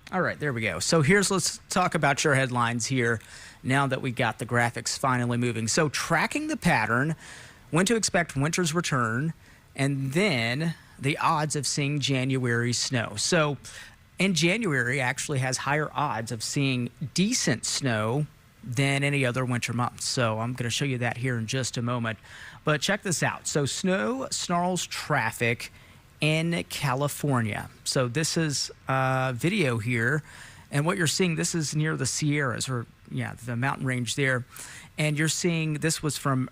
All right, there we go. So let's talk about your headlines here now that we got the graphics finally moving. So tracking the pattern, when to expect winter's return, and then the odds of seeing January snow. So in January actually has higher odds of seeing decent snow than any other winter month. So I'm going to show you that here in just a moment. But check this out. So snow snarls traffic in California. So this is a video here, and what you're seeing, this is near the Sierras, or the mountain range there. And you're seeing, this was from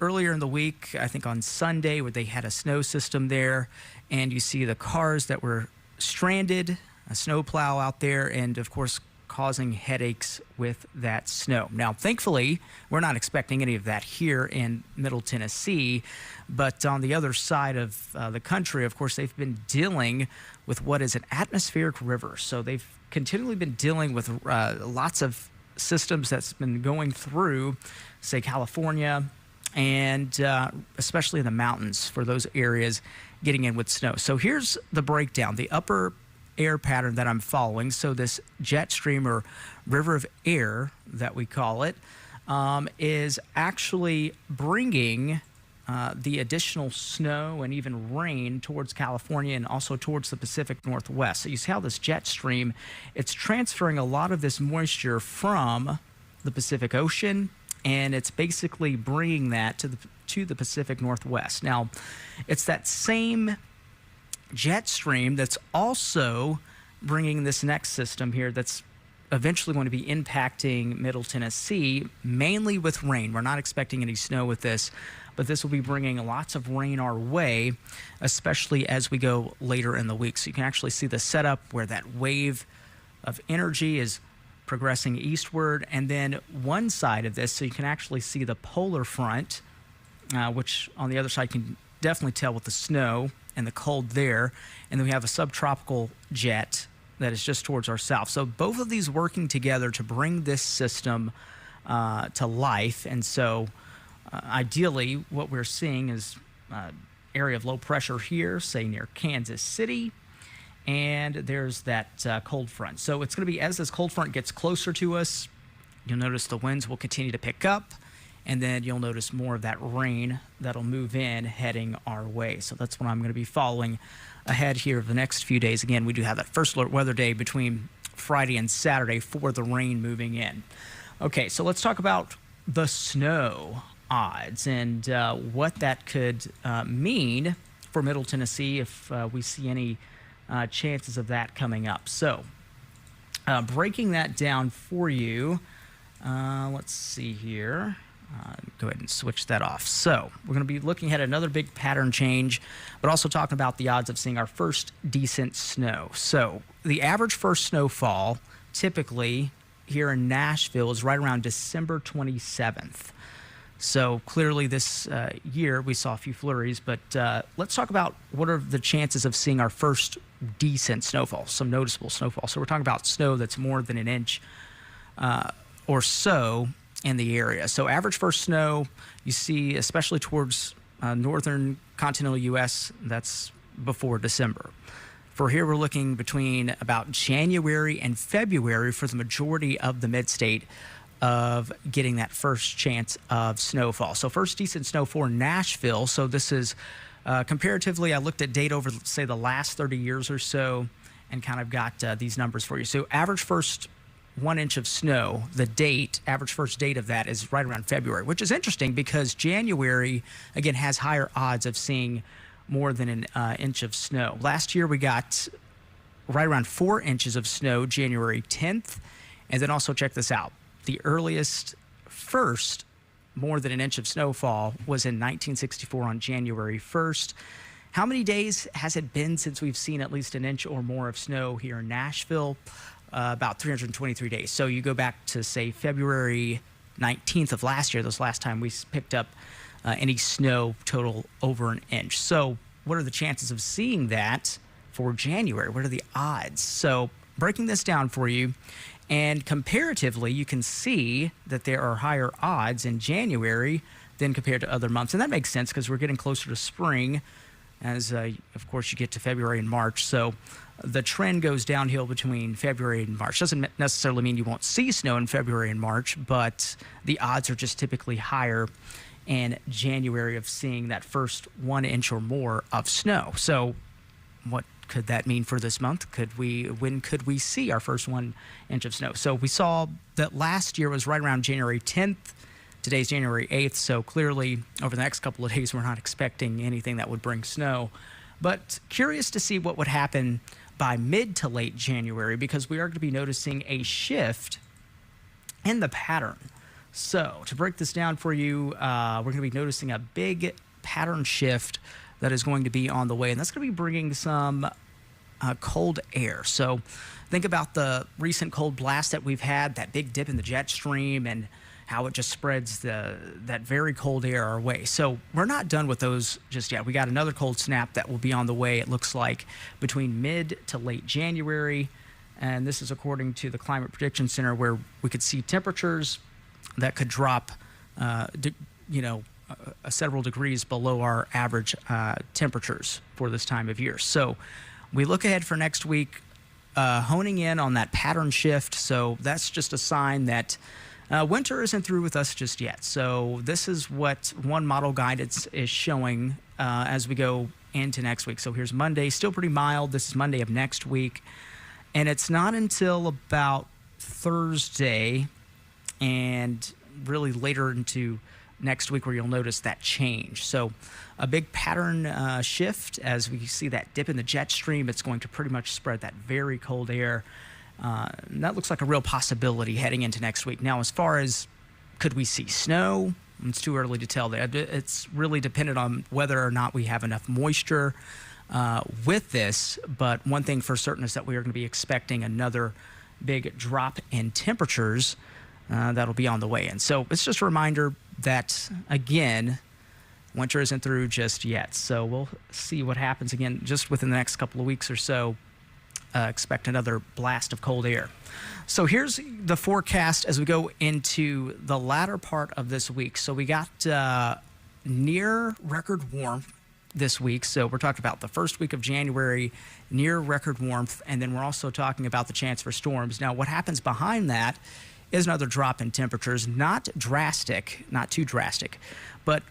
earlier in the week, I think on Sunday, where they had a snow system there, and you see the cars that were stranded, a snowplow out there, and of course causing headaches with that snow. Now, thankfully, we're not expecting any of that here in Middle Tennessee, but on the other side of the country, of course, they've been dealing with what is an atmospheric river. So they've continually been dealing with lots of systems that's been going through, say, California, and especially in the mountains for those areas getting in with snow. So here's the breakdown. The upper air pattern that I'm following, so this jet stream or river of air that we call it, is actually bringing the additional snow and even rain towards California and also towards the Pacific Northwest. So you see how this jet stream, it's transferring a lot of this moisture from the Pacific Ocean, and it's basically bringing that to the Pacific Northwest. Now, it's that same jet stream that's also bringing this next system here that's eventually going to be impacting Middle Tennessee, mainly with rain. We're not expecting any snow with this, but this will be bringing lots of rain our way, especially as we go later in the week. So you can actually see the setup where that wave of energy is progressing eastward, and then one side of this, so you can actually see the polar front, which on the other side you can definitely tell with the snow and the cold there, and then we have a subtropical jet that is just towards our south. So both of these working together to bring this system to life. And so ideally what we're seeing is area of low pressure here, say near Kansas City, and there's that cold front. So it's going to be, as this cold front gets closer to us, you'll notice the winds will continue to pick up, and then you'll notice more of that rain that'll move in heading our way. So that's what I'm going to be following ahead here the next few days. Again, we do have that first alert weather day between Friday and Saturday for the rain moving in. Okay, so let's talk about the snow odds and what that could mean for Middle Tennessee if we see any chances of that coming up. So breaking that down for you, let's see here. Go ahead and switch that off. So we're going to be looking at another big pattern change, but also talking about the odds of seeing our first decent snow. So the average first snowfall typically here in Nashville is right around December 27th. So clearly this year we saw a few flurries, but let's talk about what are the chances of seeing our first decent snowfall, some noticeable snowfall. So we're talking about snow that's more than an inch or so in the area. So average first snow you see, especially towards northern continental U.S., that's before December. For here, we're looking between about January and February for the majority of the mid-state of getting that first chance of snowfall. So first decent snow for Nashville. So this is comparatively, I looked at data over, say, the last 30 years or so and kind of got these numbers for you. So average first 1 inch of snow, the date, average first date of that is right around February, which is interesting because January, again, has higher odds of seeing more than an inch of snow. Last year, we got right around 4 inches of snow, January 10th. And then also check this out. The earliest first more than an inch of snowfall was in 1964 on January 1st. How many days has it been since we've seen at least an inch or more of snow here in Nashville? About 323 days. So you go back to, say, February 19th of last year, this last time we picked up any snow total over an inch. So what are the chances of seeing that for January? What are the odds? So breaking this down for you, and comparatively, you can see that there are higher odds in January than compared to other months. And that makes sense because we're getting closer to spring. as, of course, you get to February and March. So the trend goes downhill between February and March. Doesn't necessarily mean you won't see snow in February and March, but the odds are just typically higher in January of seeing that first 1 inch or more of snow. So what could that mean for this month? When could we see our first 1 inch of snow? So we saw that last year was right around January 10th. Today's January 8th, so clearly over the next couple of days, we're not expecting anything that would bring snow. But curious to see what would happen by mid to late January, because we are going to be noticing a shift in the pattern. So to break this down for you, we're going to be noticing a big pattern shift that is going to be on the way, and that's going to be bringing some cold air. So think about the recent cold blast that we've had, that big dip in the jet stream, and how it just spreads that very cold air our way. So we're not done with those just yet. We got another cold snap that will be on the way, it looks like, between mid to late January. And this is according to the Climate Prediction Center, where we could see temperatures that could drop, several degrees below our average temperatures for this time of year. So we look ahead for next week, honing in on that pattern shift. So that's just a sign that winter isn't through with us just yet. So this is what one model guidance is showing as we go into next week. So here's Monday, still pretty mild. This is Monday of next week. And it's not until about Thursday and really later into next week where you'll notice that change. So a big pattern shift as we see that dip in the jet stream. It's going to pretty much spread that very cold air. And that looks like a real possibility heading into next week. Now, as far as could we see snow, it's too early to tell there. It's really dependent on whether or not we have enough moisture with this. But one thing for certain is that we are going to be expecting another big drop in temperatures that'll be on the way in. So it's just a reminder that, again, winter isn't through just yet. So we'll see what happens again just within the next couple of weeks or so. Expect another blast of cold air. So here's the forecast as we go into the latter part of this week. So we got near record warmth this week. So we're talking about the first week of January, near record warmth, and then we're also talking about the chance for storms. Now, what happens behind that is another drop in temperatures, not drastic, not too drastic, but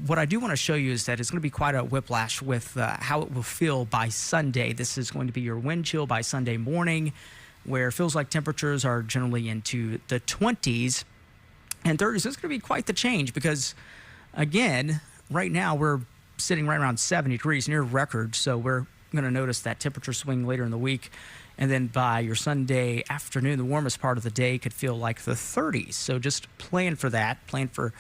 what I do want to show you is that it's going to be quite a whiplash with how it will feel by Sunday. This is going to be your wind chill by Sunday morning, where it feels like temperatures are generally into the 20s and 30s. It's going to be quite the change because, again, right now we're sitting right around 70 degrees, near record. So we're going to notice that temperature swing later in the week. And then by your Sunday afternoon, the warmest part of the day could feel like the 30s. So just plan for that. Plan for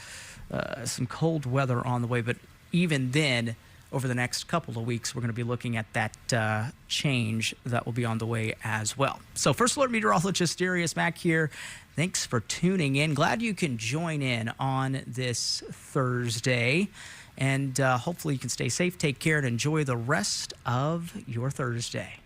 some cold weather on the way. But even then, over the next couple of weeks, we're going to be looking at that change that will be on the way as well. So First Alert Meteorologist Darius Mack here. Thanks for tuning in. Glad you can join in on this Thursday. And hopefully you can stay safe, take care, and enjoy the rest of your Thursday.